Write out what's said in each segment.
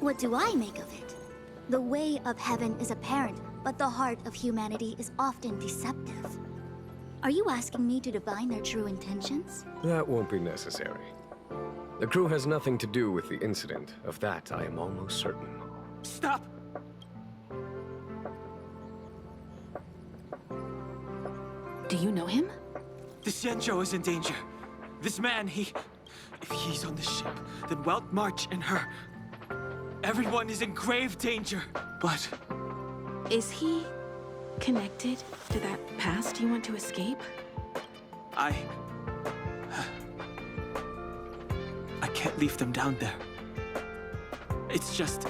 What do I make of it? The way of heaven is apparent, but the heart of humanity is often deceptive. Are you asking me to divine their true intentions? That won't be necessary. The crew has nothing to do with the incident. Of that, I am almost certain. Stop! Do you know him? The Xianzhou is in danger. This man, if he's on the ship, then Welt March and her. Everyone is in grave danger. But Is he connected to that past you want to escape? I can't leave them down there. It's just...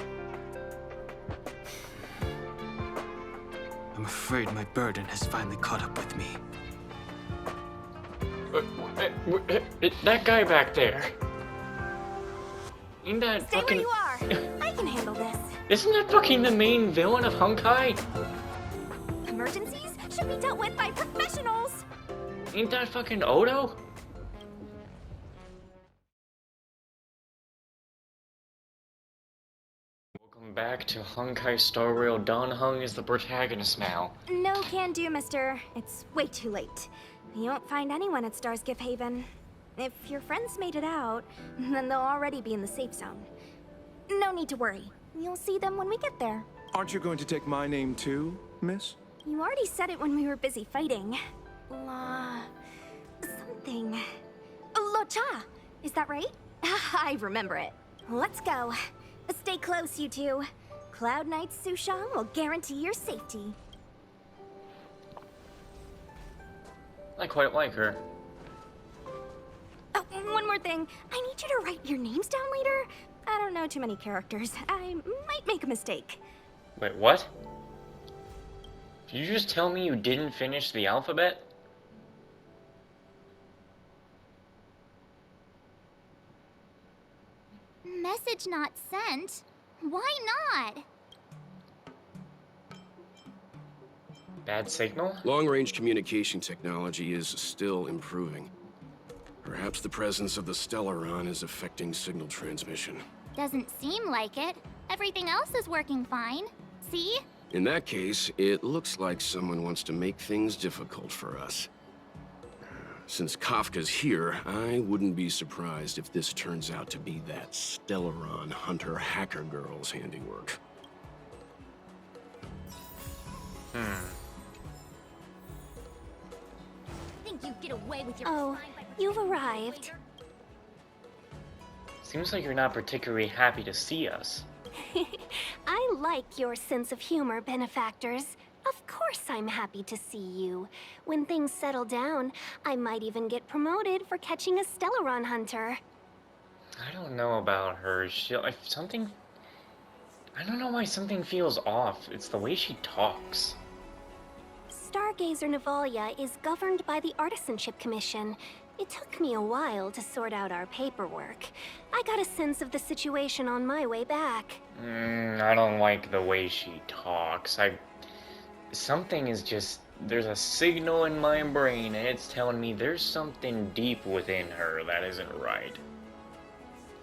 I'm afraid my burden has finally caught up with me. That guy back there. Ain't that Stay fucking... where you are! I can handle this. Isn't that fucking the main villain of Honkai? Emergencies should be dealt with by professionals! Ain't that fucking Odo? Welcome back to Honkai Star Rail. Don Hung is the protagonist now. No can do, mister. It's way too late. You won't find anyone at Starskiff Haven. If your friends made it out, then they'll already be in the safe zone. No need to worry. You'll see them when we get there. Aren't you going to take my name too, miss? You already said it when we were busy fighting. Something. Locha! Is that right? I remember it. Let's go. Stay close, you two. Cloud Knight's Sushan will guarantee your safety. I quite like her. Oh, one more thing. I need you to write your names down later. I don't know too many characters. I might make a mistake. Wait, what? Did you just tell me you didn't finish the alphabet? Message not sent? Why not? Bad signal? Long-range communication technology is still improving. Perhaps the presence of the Stellaron is affecting signal transmission. Doesn't seem like it. Everything else is working fine. See? In that case, it looks like someone wants to make things difficult for us. Since Kafka's here, I wouldn't be surprised if this turns out to be that Stellaron hunter hacker girl's handiwork. Think you get away with your Oh, you've arrived. Seems like you're not particularly happy to see us. I like your sense of humor, benefactors. Of course I'm happy to see you. When things settle down, I might even get promoted for catching a Stellaron hunter. I don't know about her. I don't know why something feels off. It's the way she talks. Stargazer Navalia is governed by the Artisanship Commission. It took me a while to sort out our paperwork. I got a sense of the situation on my way back. I don't like the way she talks. Something is just... There's a signal in my brain and it's telling me there's something deep within her that isn't right.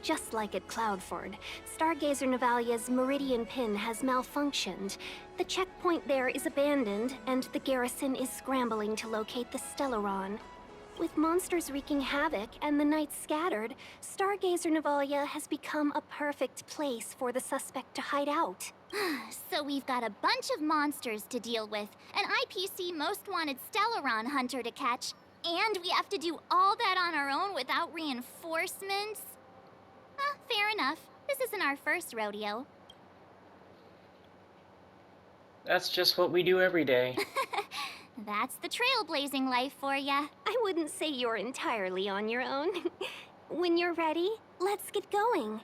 Just like at Cloudford, Stargazer Navalia's Meridian Pin has malfunctioned. The checkpoint there is abandoned, and the garrison is scrambling to locate the Stellaron. With monsters wreaking havoc and the night scattered, Stargazer Navalia has become a perfect place for the suspect to hide out. So we've got a bunch of monsters to deal with, an IPC most wanted Stellaron hunter to catch, and we have to do all that on our own without reinforcements? Fair enough. This isn't our first rodeo. That's just what we do every day. That's the trailblazing life for ya. I wouldn't say you're entirely on your own. When you're ready, let's get going.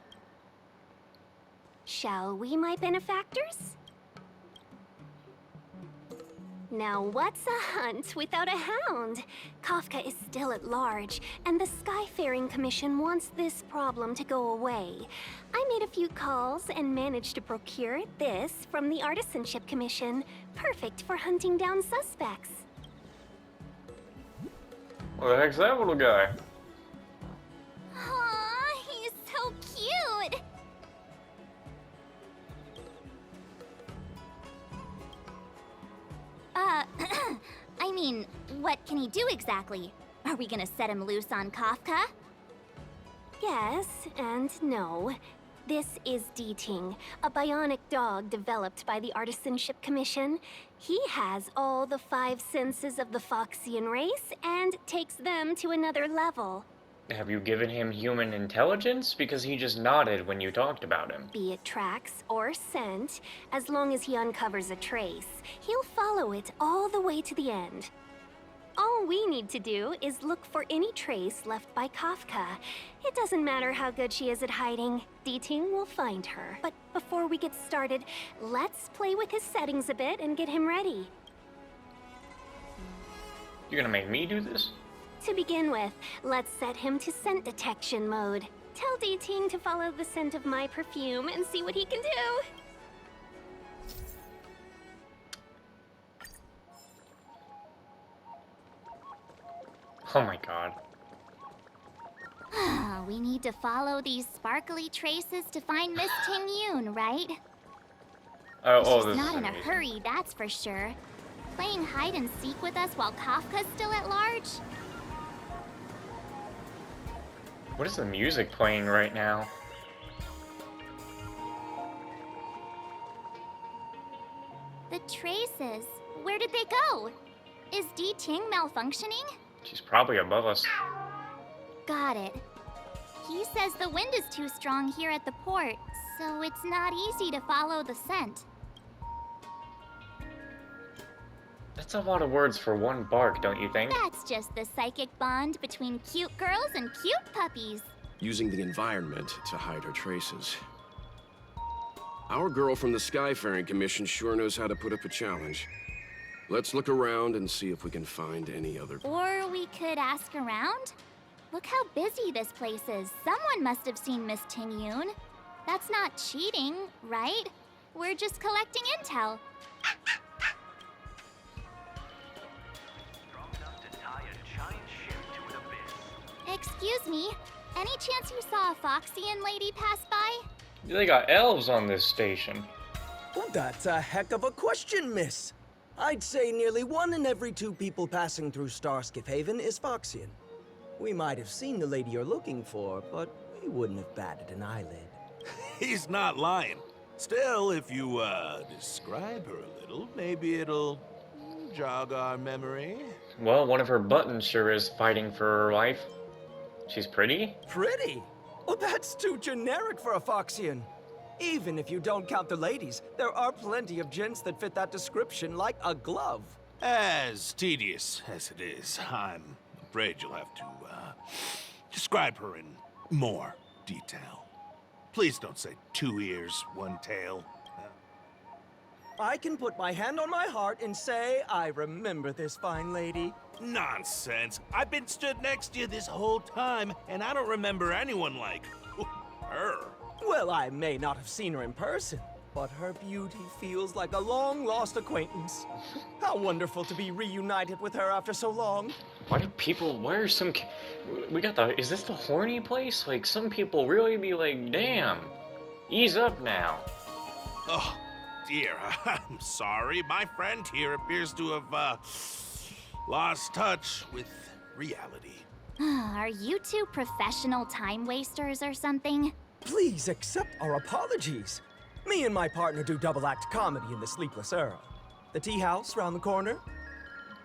Shall we, my benefactors? Now what's a hunt without a hound? Kafka is still at large, and the Skyfaring Commission wants this problem to go away. I made a few calls and managed to procure this from the Artisanship Commission. Perfect for hunting down suspects. What the heck's that little guy? Aw, he's so cute. can he do exactly? Are we gonna set him loose on Kafka? Yes and no. This is D-Ting, a bionic dog developed by the Artisanship Commission. He has all the 5 senses of the Foxian race and takes them to another level. Have you given him human intelligence? Because he just nodded when you talked about him. Be it tracks or scent, as long as he uncovers a trace, he'll follow it all the way to the end. All we need to do is look for any trace left by Kafka. It doesn't matter how good she is at hiding. D-Ting will find her. But before we get started, let's play with his settings a bit and get him ready. You're gonna make me do this? To begin with, let's set him to scent detection mode. Tell D-Ting to follow the scent of my perfume and see what he can do. Oh my god. We need to follow these sparkly traces to find Miss Ting Yoon, right? Oh, She's this not is in a amazing. hurry, that's for sure. Playing hide and seek with us while Kafka's still at large? What is the music playing right now? The traces. Where did they go? Is D-Ting malfunctioning? She's probably above us. Got it. He says the wind is too strong here at the port, so it's not easy to follow the scent. That's a lot of words for one bark, don't you think? That's just the psychic bond between cute girls and cute puppies. Using the environment to hide her traces. Our girl from the Skyfaring Commission sure knows how to put up a challenge. Let's look around and see if we can find any other... Or we could ask around? Look how busy this place is. Someone must have seen Miss Ting Yoon. That's not cheating, right? We're just collecting intel. Excuse me, any chance you saw a Foxian lady pass by? They got elves on this station. Well, that's a heck of a question, miss. I'd say nearly 1 in every 2 people passing through Starskiff Haven is Foxian. We might have seen the lady you're looking for, but we wouldn't have batted an eyelid. He's not lying. Still, if you, describe her a little, maybe it'll jog our memory. Well, one of her buttons sure is fighting for her life. She's pretty? Pretty? Oh, that's too generic for a Foxian. Even if you don't count the ladies, there are plenty of gents that fit that description like a glove. As tedious as it is, I'm afraid you'll have to, describe her in more detail. Please don't say 2 ears, 1 tail. I can put my hand on my heart and say I remember this fine lady. Nonsense. I've been stood next to you this whole time, and I don't remember anyone like her. Well, I may not have seen her in person, but her beauty feels like a long-lost acquaintance. How wonderful to be reunited with her after so long. Why do people, we got the, is this the horny place? Like, some people really be like, damn, ease up now. Oh, dear, I'm sorry. My friend here appears to have, lost touch with reality. Are you two professional time wasters or something? Please accept our apologies. Me and my partner do double-act comedy in the Sleepless Era. The tea house round the corner.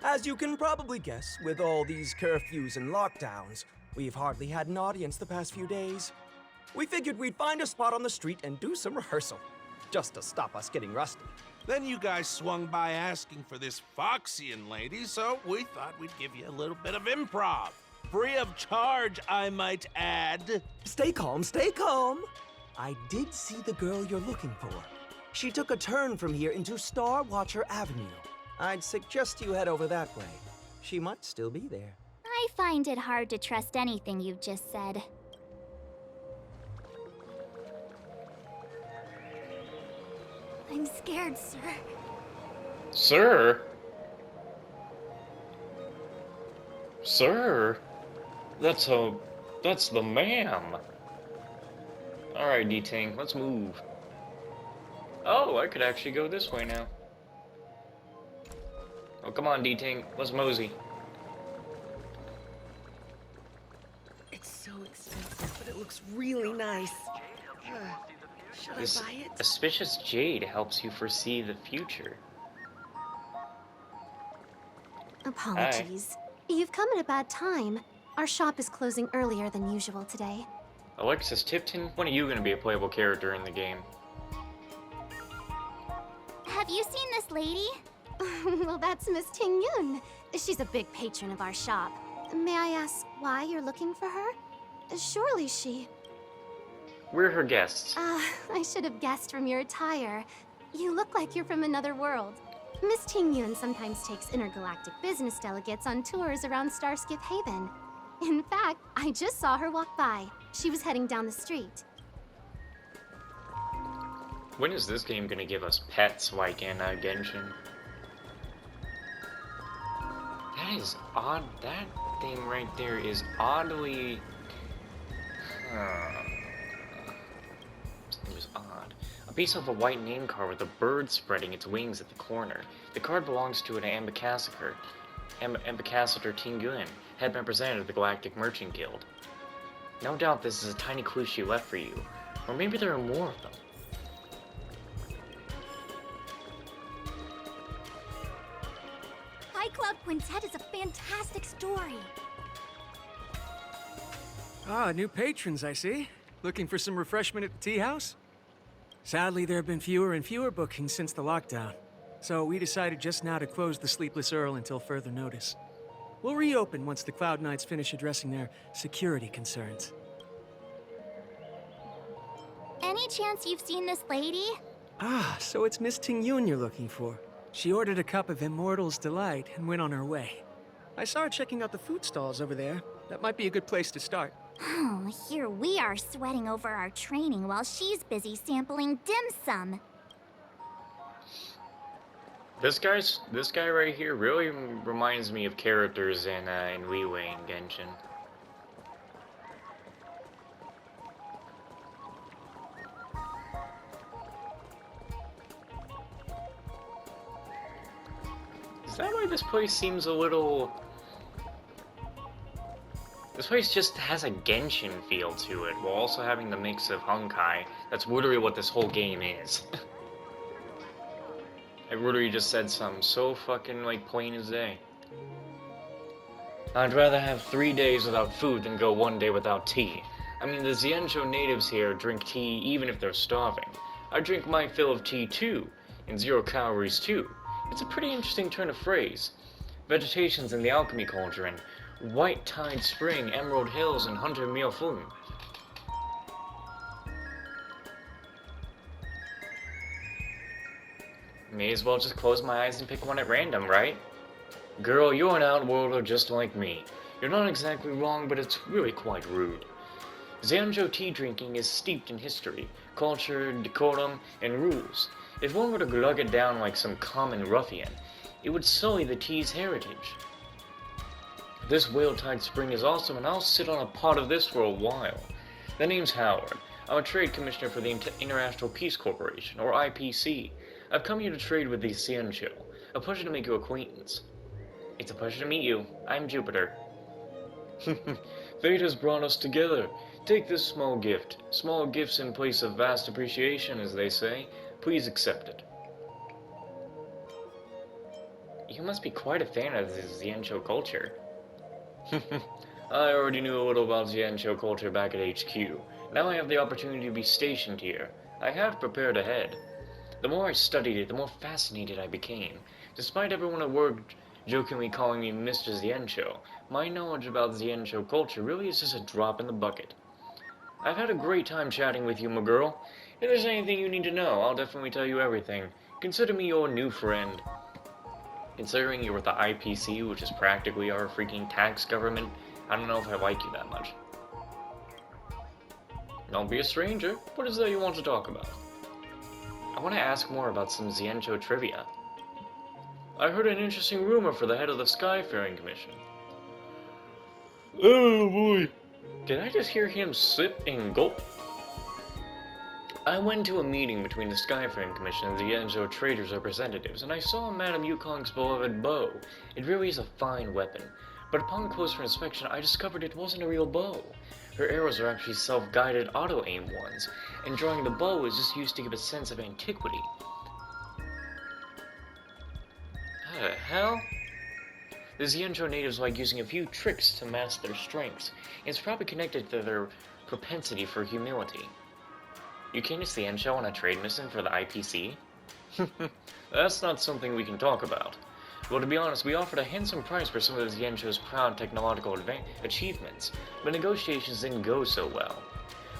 As you can probably guess, with all these curfews and lockdowns, we've hardly had an audience the past few days. We figured we'd find a spot on the street and do some rehearsal, just to stop us getting rusty. Then you guys swung by asking for this Foxian lady, so we thought we'd give you a little bit of improv. Free of charge, I might add. Stay calm, stay calm. I did see the girl you're looking for. She took a turn from here into Star Watcher Avenue. I'd suggest you head over that way. She might still be there. I find it hard to trust anything you've just said. I'm scared, sir. Sir? Sir? That's the ma'am. Alright, D-Ting, let's move. Oh, I could actually go this way now. Oh, come on, D-Ting, let's mosey. so expensive, but it looks really nice. Should This I buy it? auspicious jade helps you foresee the future. Apologies. You've come at a bad time. Our shop is closing earlier than usual today. Alexis Tipton, when are you going to be a playable character in the game? Have you seen this lady? Well, that's Miss Ting Yun. She's a big patron of our shop. May I ask why you're looking for her? Surely she... We're her guests. I should have guessed from your attire. You look like you're from another world. Miss Ting Yun sometimes takes intergalactic business delegates on tours around Starskiff Haven. In fact, I just saw her walk by. She was heading down the street. When is this game going to give us pets like in Genshin? That is odd. That thing right there is oddly... It was odd. A piece of a white name card with a bird spreading its wings at the corner. The card belongs to an ambassador. Ambassador Ting Yun, head representative of the Galactic Merchant Guild. No doubt this is a tiny clue she left for you. Or maybe there are more of them. High Cloud Quintet is a fantastic story. Ah, new patrons, I see. Looking for some refreshment at the tea house? Sadly, there have been fewer and fewer bookings since the lockdown. So we decided just now to close the Sleepless Earl until further notice. We'll reopen once the Cloud Knights finish addressing their security concerns. Any chance you've seen this lady? Ah, so it's Miss Ting Yun you're looking for. She ordered a cup of Immortal's Delight and went on her way. I saw her checking out the food stalls over there. That might be a good place to start. Oh, here we are sweating over our training while she's busy sampling dim sum. This guy right here really reminds me of characters in Liyue and Genshin. Is that why this place seems a little... This place just has a Genshin feel to it, while also having the mix of Honkai. That's literally what this whole game is. I literally just said something so fucking, like, plain as day. I'd rather have 3 days without food than go 1 day without tea. I mean, the Xianzhou natives here drink tea even if they're starving. I drink my fill of tea too, and 0 calories too. It's a pretty interesting turn of phrase. Vegetation's in the alchemy cauldron. White Tide Spring, Emerald Hills, and Hunter Miafun. May as well just close my eyes and pick one at random, right? Girl, you're an outworlder just like me. You're not exactly wrong, but it's really quite rude. Xianzhou tea drinking is steeped in history, culture, decorum, and rules. If one were to glug it down like some common ruffian, it would sully the tea's heritage. This Whale Tide Spring is awesome, and I'll sit on a pot of this for a while. The name's Howard. I'm a trade commissioner for the International Peace Corporation, or IPC. I've come here to trade with the Xianzhou. A pleasure to make your acquaintance. It's a pleasure to meet you. I'm Jupiter. Fate has brought us together. Take this small gift. Small gifts in place of vast appreciation, as they say. Please accept it. You must be quite a fan of the Xianzhou culture. I already knew a little about Xianzhou culture back at HQ. Now I have the opportunity to be stationed here. I have prepared ahead. The more I studied it, the more fascinated I became. Despite everyone at work jokingly calling me Mr. Xianzhou, my knowledge about Xianzhou culture really is just a drop in the bucket. I've had a great time chatting with you, my girl. If there's anything you need to know, I'll definitely tell you everything. Consider me your new friend. Considering you're with the IPC, which is practically our freaking tax government, I don't know if I like you that much. Don't be a stranger. What is that you want to talk about? I want to ask more about some Xianzhou trivia. I heard an interesting rumor for the head of the Skyfaring Commission. Oh boy. Did I just hear him sip and gulp? I went to a meeting between the Skyfaring Commission and the Xianzhou traders' representatives, and I saw Madame Yukong's beloved bow. It really is a fine weapon. but upon closer inspection, I discovered it wasn't a real bow. Her arrows are actually self-guided auto-aim ones, and drawing the bow is just used to give a sense of antiquity. How the hell? The Xianzhou natives like using a few tricks to mask their strengths, and it's probably connected to their propensity for humility. You came to Xianzhou on a trade mission for the IPC? That's not something we can talk about. Well, to be honest, we offered a handsome price for some of the Xianzhou's proud technological achievements, but negotiations didn't go so well.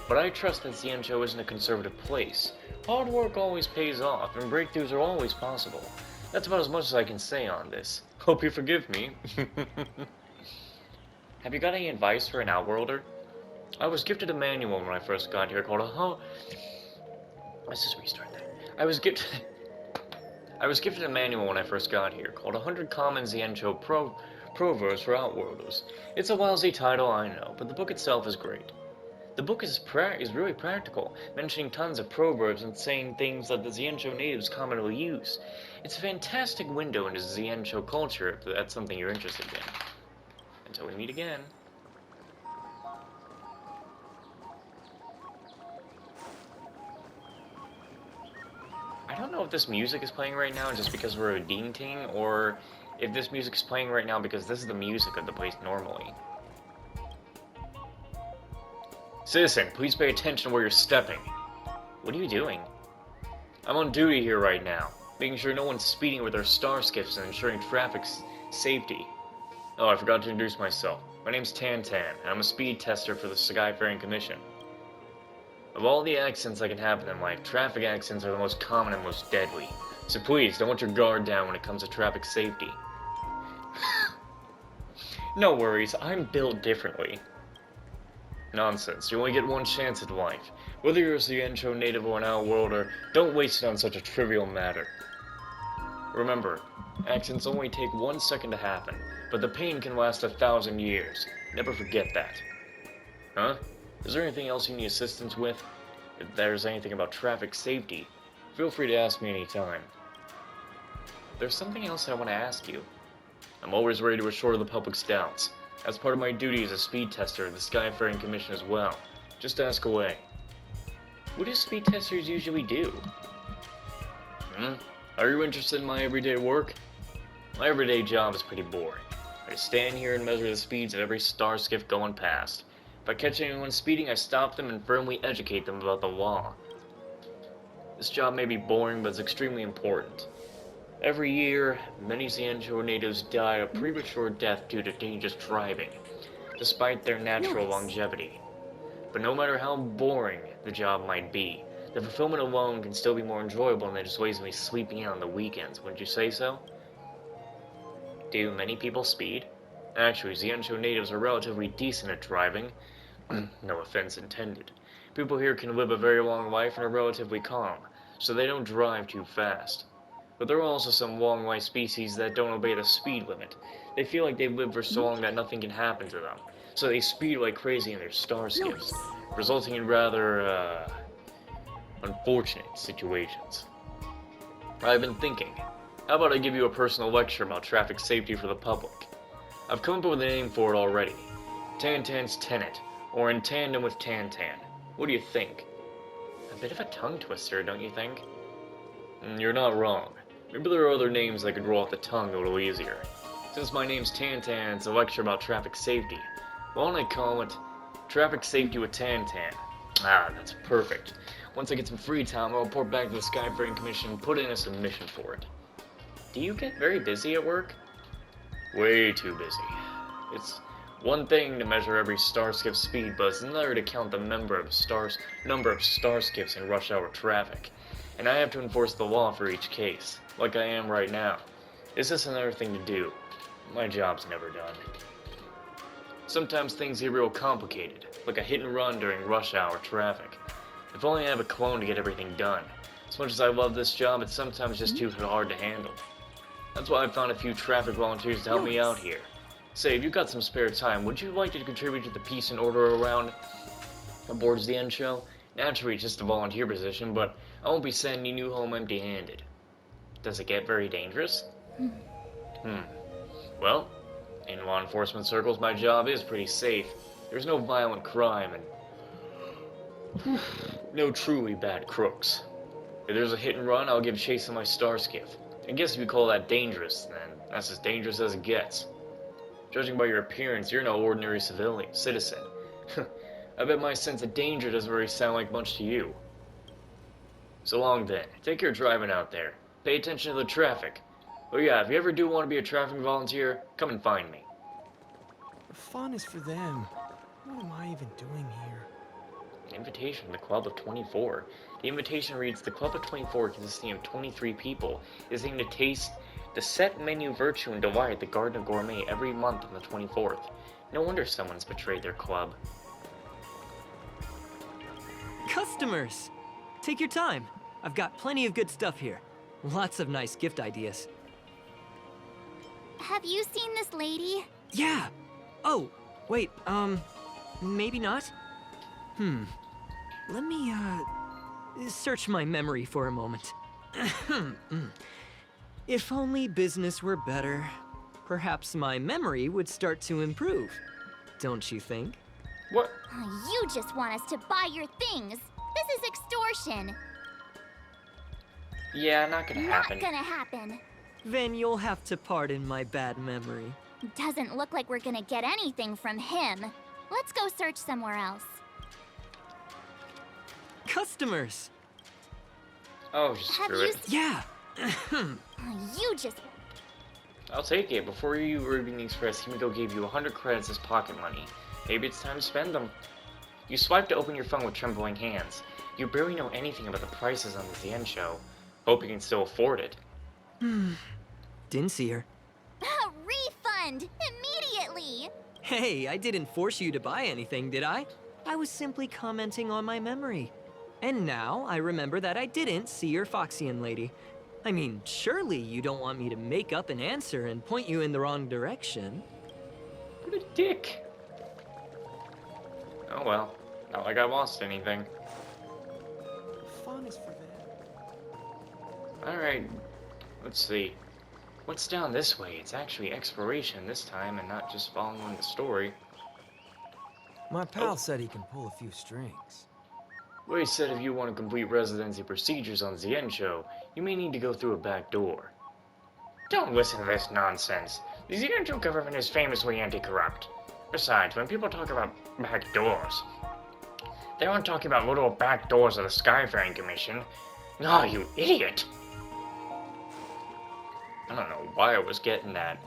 But I trust that Xianzhou isn't a conservative place. Hard work always pays off, and breakthroughs are always possible. That's about as much as I can say on this. Hope you forgive me. Have you got any advice for an outworlder? I was gifted a manual when I first got here called Let's just restart that. I was gifted a manual when I first got here called 100 Common Xianzhou Proverbs for Outworlders. It's a lousy title, I know, but the book itself is great. The book is really practical, mentioning tons of proverbs and saying things that the Xianzhou natives commonly use. It's a fantastic window into Xianzhou culture if that's something you're interested in. Until we meet again. I don't know if this music is playing right now just because we're a Dean Ting, or if this music is playing right now because this is the music of the place normally. Citizen, please pay attention where you're stepping. What are you doing? I'm on duty here right now, making sure no one's speeding with their starskiffs and ensuring traffic safety. Oh, I forgot to introduce myself. My name's Tan-Tan, and I'm a speed tester for the Skyfaring Commission. Of all the accents I can have in life, traffic accents are the most common and most deadly. So please, don't let your guard down when it comes to traffic safety. No worries, I'm built differently. Nonsense, you only get one chance at life. Whether you're a Xianzhou native or an outworlder, don't waste it on such a trivial matter. Remember, accidents only take 1 second to happen, but the pain can last 1,000 years. Never forget that. Huh? Is there anything else you need assistance with? If there's anything about traffic safety, feel free to ask me anytime. There's something else I want to ask you. I'm always ready to assure the public's doubts. That's part of my duty as a speed tester of the Skyfaring Commission as well. Just ask away. What do speed testers usually do? Are you interested in my everyday work? My everyday job is pretty boring. I stand here and measure the speeds of every starskiff going past. If I catch anyone speeding, I stop them and firmly educate them about the law. This job may be boring, but it's extremely important. Every year, many Xianzhou natives die a premature death due to dangerous driving, despite their natural longevity. But no matter how boring the job might be, the fulfillment alone can still be more enjoyable than just lazily sleeping in on the weekends, wouldn't you say so? Do many people speed? Actually, Xianzhou natives are relatively decent at driving. No offense intended. People here can live a very long life and are relatively calm, so they don't drive too fast. But there are also some long life species that don't obey the speed limit. They feel like they've lived for so long that nothing can happen to them, so they speed like crazy in their starskiffs, resulting in rather, unfortunate situations. I've been thinking, how about I give you a personal lecture about traffic safety for the public? I've come up with a name for it already. Tan-Tan's Tenet, or In Tandem with Tan-Tan. What do you think? A bit of a tongue twister, don't you think? You're not wrong. Maybe there are other names that could roll off the tongue a little easier. Since my name's Tan-Tan, it's a lecture about traffic safety. Why don't I call it Traffic Safety with Tan-Tan? Ah, that's perfect. Once I get some free time, I'll report back to the Skyfaring Commission and put in a submission for it. Do you get very busy at work? Way too busy. It's one thing to measure every starskiff's speed, but it's another to count the number of starskiffs in rush hour traffic. And I have to enforce the law for each case, like I am right now. It's just another thing to do. My job's never done. Sometimes things get real complicated, like a hit and run during rush hour traffic. If only I have a clone to get everything done. As much as I love this job, it's sometimes just too hard to handle. That's why I found a few traffic volunteers to help me out here. Say, if you've got some spare time, would you like to contribute to the peace and order around aboard the end show? Naturally, it's just a volunteer position, but I won't be sending you home empty-handed. Does it get very dangerous? Well, In law enforcement circles, my job is pretty safe. There's no violent crime and no truly bad crooks. If there's a hit and run, I'll give chase on my starskiff. I guess if you call that dangerous, then that's as dangerous as it gets. Judging by your appearance, you're no ordinary citizen. I bet my sense of danger doesn't really sound like much to you. So long then. Take care driving out there. Pay attention to the traffic. Oh yeah, if you ever do want to be a traffic volunteer, come and find me. The fun is for them. What am I even doing here? Invitation to the Club of 24. The invitation reads, the Club of 24, consisting of 23 people, is aimed to taste the set menu Virtue and Delight at the Garden of Gourmet every month on the 24th. No wonder someone's betrayed their club. Customers! Take your time. I've got plenty of good stuff here. Lots of nice gift ideas. Have you seen this lady? Yeah! Oh, wait, maybe not? Let me, search my memory for a moment. If only business were better, perhaps my memory would start to improve. Don't you think? What? You just want us to buy your things. This is extortion. Yeah, not gonna happen. Not gonna happen. Then you'll have to pardon my bad memory. Doesn't look like we're gonna get anything from him. Let's go search somewhere else. Customers! Oh, just screw it. Yeah! You just... I'll take it. Before you were leaving the Express, Himiko gave you 100 credits as pocket money. Maybe it's time to spend them. You swipe to open your phone with trembling hands. You barely know anything about the prices on the Zien show. Hope you can still afford it. Didn't see her. Refund! Immediately! Hey, I didn't force you to buy anything, did I? I was simply commenting on my memory. And now I remember that I didn't see your Foxian lady. I mean, surely you don't want me to make up an answer and point you in the wrong direction. What a dick. Oh well, not like I lost anything. Fun is for them. Alright, let's see. What's down this way? It's actually exploration this time and not just following the story. My pal said he can pull a few strings. Well, he said if you want to complete residency procedures on Zien show, you may need to go through a back door. Don't listen to this nonsense. The Zien show government is famously anti-corrupt. Besides, when people talk about back doors, they aren't talking about little back doors of the Skyfaring Commission. No, you idiot! I don't know why I was getting that.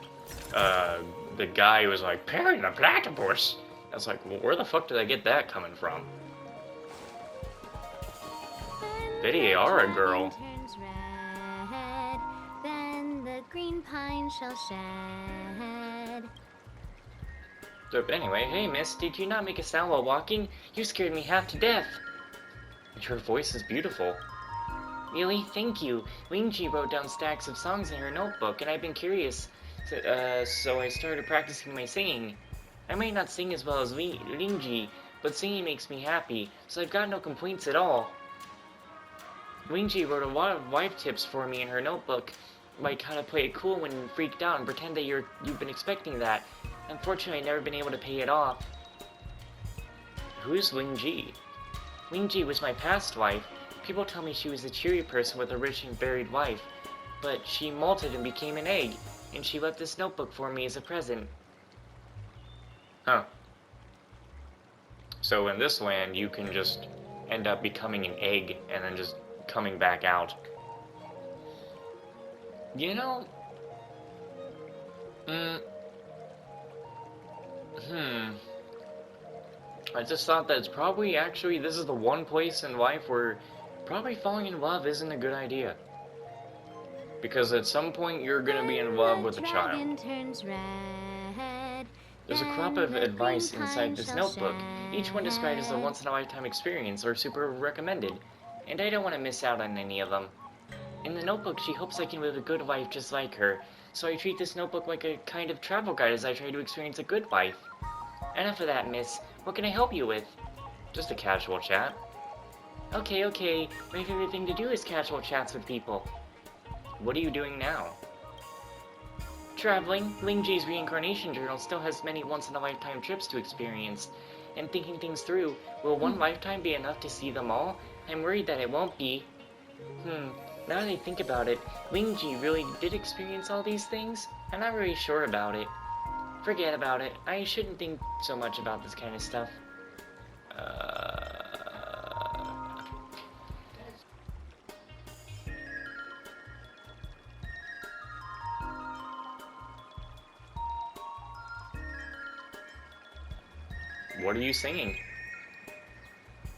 The guy was like, Perry the Platypus! I was like, well, where the fuck did I get that coming from? They are a girl. Turns red, then the green pine shall shed. So anyway, hey miss, did you not make a sound while walking? You scared me half to death. Your voice is beautiful. Really? Thank you. Lingji wrote down stacks of songs in her notebook, and I've been curious, so I started practicing my singing. I may not sing as well as Lingji, but singing makes me happy, so I've got no complaints at all. Lingji wrote a lot of life tips for me in her notebook, like how to play it cool when freaked out and pretend that you've been expecting that. Unfortunately, I've never been able to pay it off. Who's Lingji? Lingji was my past wife. People tell me she was a cheery person with a rich and varied life, but she molted and became an egg, and she left this notebook for me as a present. Huh. So in this land, you can just end up becoming an egg and then just coming back out. You know? I just thought that it's probably actually, this is the one place in life where probably falling in love isn't a good idea. Because at some point you're gonna be in love with a child. There's a crop of advice inside this notebook, each one described as a once-in-a-lifetime experience or super recommended, and I don't want to miss out on any of them. In the notebook, she hopes I can live a good life just like her, so I treat this notebook like a kind of travel guide as I try to experience a good life. Enough of that, miss. What can I help you with? Just a casual chat. Okay. My favorite thing to do is casual chats with people. What are you doing now? Traveling, Lingji's reincarnation journal still has many once-in-a-lifetime trips to experience. And thinking things through, will one lifetime be enough to see them all? I'm worried that it won't be. Now that I think about it, Lingji really did experience all these things? I'm not really sure about it. Forget about it. I shouldn't think so much about this kind of stuff. What are you singing?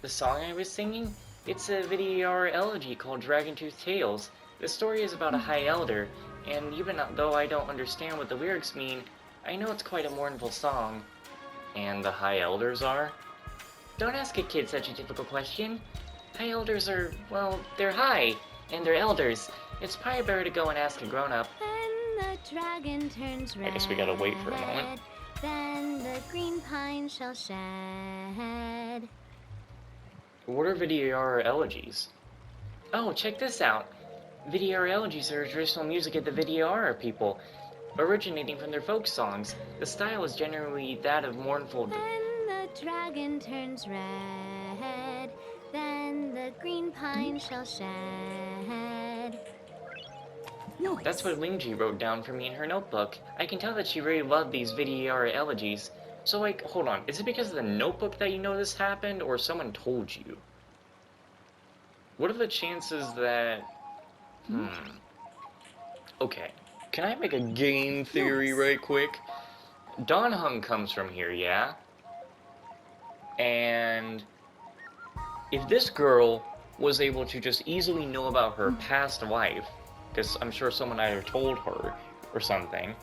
The song I was singing? It's a video elegy called Dragontooth Tales. The story is about a High Elder, and even though I don't understand what the lyrics mean, I know it's quite a mournful song. And the High Elders are? Don't ask a kid such a difficult question. High Elders are, well, they're high, and they're elders. It's probably better to go and ask a grown-up. When the dragon turns red, I guess we gotta wait for a moment. Then the green pine shall shed. What are Vidyara elegies? Oh, check this out. Vidyara elegies are traditional music of the Vidyara people, originating from their folk songs. The style is generally that of mournful... When the dragon turns red, then the green pine shall shed. That's what Lingji wrote down for me in her notebook. I can tell that she really loved these Vidyara elegies. So, like, hold on. Is it because of the notebook that you know this happened, or someone told you? What are the chances that... Okay. Can I make a game theory right quick? Don Hung comes from here, yeah? And... if this girl was able to just easily know about her past life, because I'm sure someone either told her or something,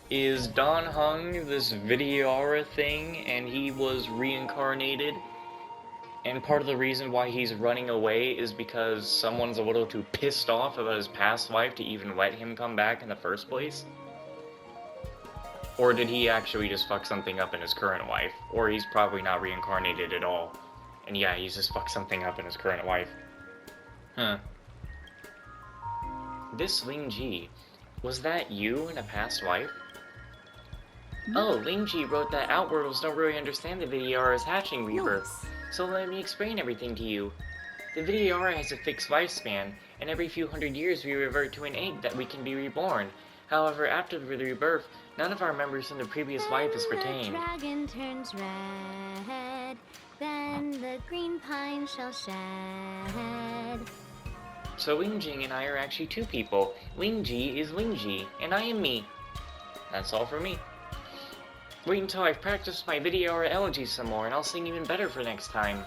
is Don Hung this Vidyara thing, and he was reincarnated, and part of the reason why he's running away is because someone's a little too pissed off about his past life to even let him come back in the first place? Or did he actually just fuck something up in his current life? Or he's probably not reincarnated at all, and yeah, he's just fucked something up in his current life. This Lingji, was that you in a past life? Oh, Lingji wrote that Outworlders don't really understand the Vidyara's hatching rebirth, so let me explain everything to you. The Vidyara has a fixed lifespan, and every few hundred years we revert to an egg that we can be reborn. However, after the rebirth, none of our memories from the previous life is retained. When the dragon turns red, then the green pine shall shed. So Lingjing and I are actually two people. Lingji is Lingji, and I am me. That's all for me. Wait until I've practiced my Vidyara elegies some more, and I'll sing even better for next time.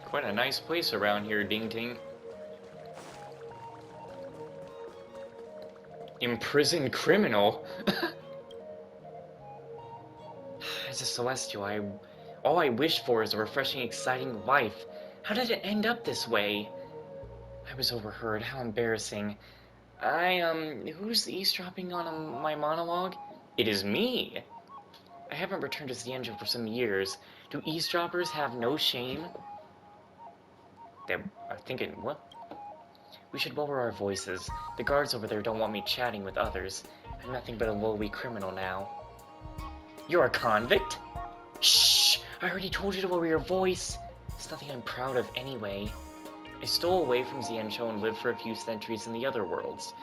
Quite a nice place around here, Ding Ting. Imprisoned criminal? As a Celestial, all I wish for is a refreshing, exciting life. How did it end up this way? I was overheard. How embarrassing. Who's eavesdropping on my monologue? It is me. I haven't returned to Xianzhou for some years. Do eavesdroppers have no shame? They're thinking, what? We should lower our voices. The guards over there don't want me chatting with others. I'm nothing but a lowly criminal now. You're a convict? Shh! I already told you to lower your voice. It's nothing I'm proud of anyway. I stole away from Xianzhou and lived for a few centuries in the other worlds.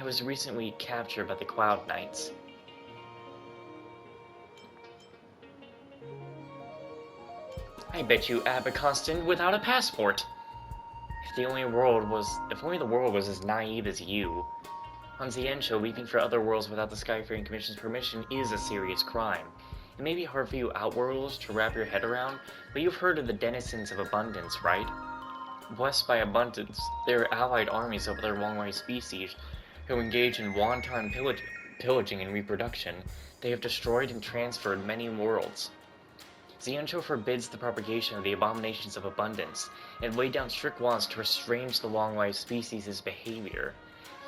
I was recently captured by the Cloud Knights. I bet you Abacostin without a passport. If only the world was as naive as you. On Xianzhou, leaving for other worlds without the Skyfaring Commission's permission is a serious crime. It may be hard for you Outworlders to wrap your head around, but you've heard of the denizens of abundance, right? Blessed by abundance, they are allied armies of other long-range species who engage in wanton pillaging and reproduction. They have destroyed and transferred many worlds. Xianzhou forbids the propagation of the abominations of abundance, and laid down strict laws to restrain the long-lived species' behavior.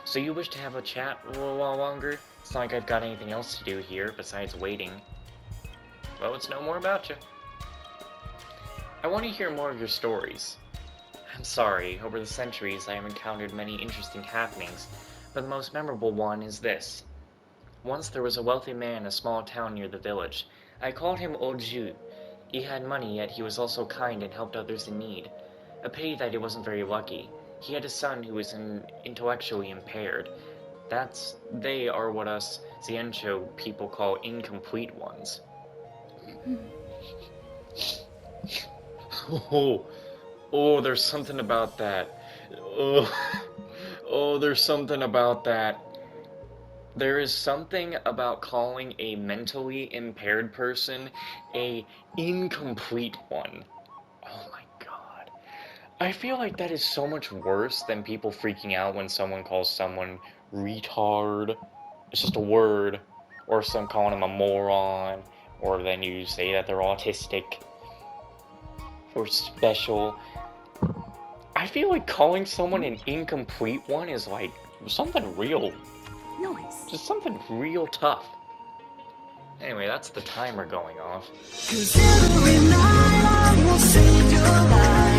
So you wish to have a chat a little while longer? It's not like I've got anything else to do here besides waiting. Well, it's no more about you. I want to hear more of your stories. I'm sorry, over the centuries I have encountered many interesting happenings, but the most memorable one is this. Once there was a wealthy man in a small town near the village. I called him Old Zhu. He had money, yet he was also kind and helped others in need. A pity that he wasn't very lucky. He had a son who was intellectually impaired. They are what us Xianzhou people call incomplete ones. Oh, there's something about that. There's something about that. There is something about calling a mentally impaired person a incomplete one. Oh my god. I feel like that is so much worse than people freaking out when someone calls someone retard. It's just a word. Or some calling them a moron. Or then you say that they're autistic. Or special. I feel like calling someone an incomplete one is like something real. Nice. Just something real tough. Anyway, that's the timer going off. 'Cause every night I will save your life.